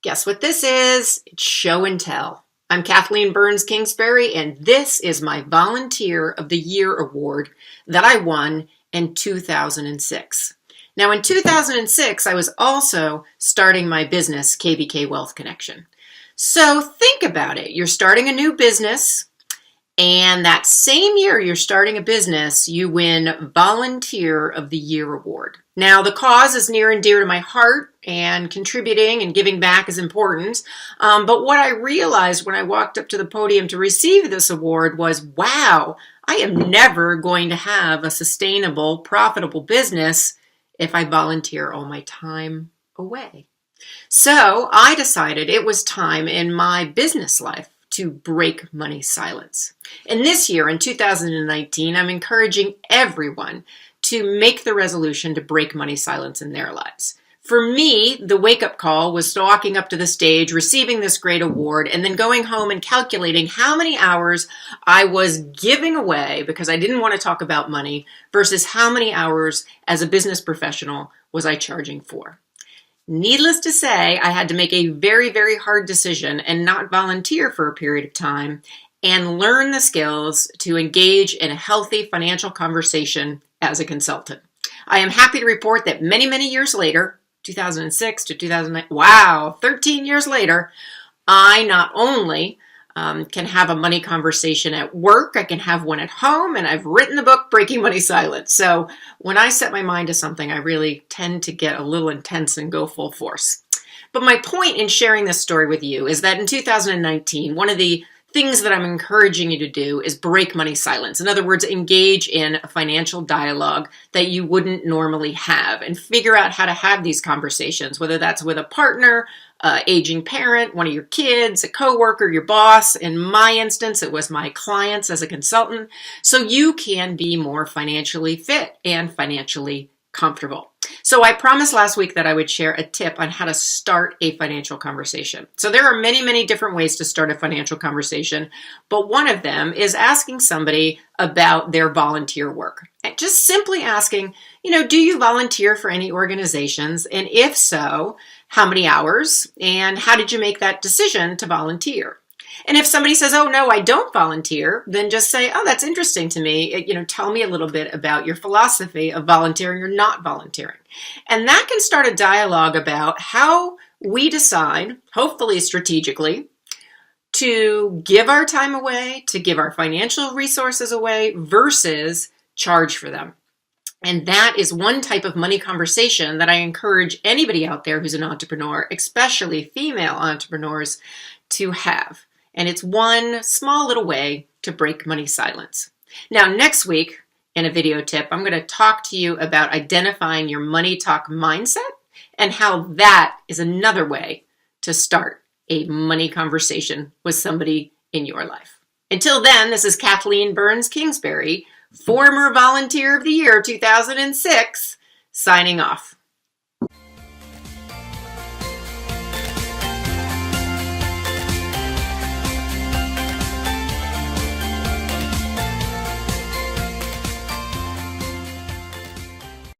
Guess what this is? It's show and tell. I'm Kathleen Burns Kingsbury, and this is my Volunteer of the Year award that I won in 2006. Now, in 2006, I was also starting my business, KBK Wealth Connection. So think about it. You're starting a new business, and that same year you're starting a business, you win Volunteer of the Year award. Now, the cause is near and dear to my heart, and contributing and giving back is important. But what I realized when I walked up to the podium to receive this award was, wow, I am never going to have a sustainable, profitable business if I volunteer all my time away. So I decided it was time in my business life to break money silence. And this year, in 2019, I'm encouraging everyone to make the resolution to break money silence in their lives. For me, the wake-up call was walking up to the stage, receiving this great award, and then going home and calculating how many hours I was giving away because I didn't want to talk about money versus how many hours as a business professional was I charging for. Needless to say, I had to make a very, very hard decision and not volunteer for a period of time and learn the skills to engage in a healthy financial conversation as a consultant. I am happy to report that many, many years later, 2006 to 2009, wow, 13 years later, I not only can have a money conversation at work, I can have one at home, and I've written the book, Breaking Money Silence. So when I set my mind to something, I really tend to get a little intense and go full force. But my point in sharing this story with you is that in 2019, one of the things that I'm encouraging you to do is break money silence. In other words, engage in a financial dialogue that you wouldn't normally have and figure out how to have these conversations, whether that's with a partner, aging parent, one of your kids, a coworker, your boss. In my instance, it was my clients as a consultant, so you can be more financially fit and financially comfortable. So I promised last week that I would share a tip on how to start a financial conversation. So there are many, many different ways to start a financial conversation, but one of them is asking somebody about their volunteer work. And just simply asking, do you volunteer for any organizations? And if so, how many hours? And how did you make that decision to volunteer? And if somebody says, oh, no, I don't volunteer, then just say, oh, that's interesting to me. Tell me a little bit about your philosophy of volunteering or not volunteering. And that can start a dialogue about how we decide, hopefully strategically, to give our time away, to give our financial resources away versus charge for them. And that is one type of money conversation that I encourage anybody out there who's an entrepreneur, especially female entrepreneurs, to have. And it's one small little way to break money silence. Now, next week, in a video tip, I'm going to talk to you about identifying your money talk mindset and how that is another way to start a money conversation with somebody in your life. Until then, this is Kathleen Burns Kingsbury, former Volunteer of the Year 2006, signing off.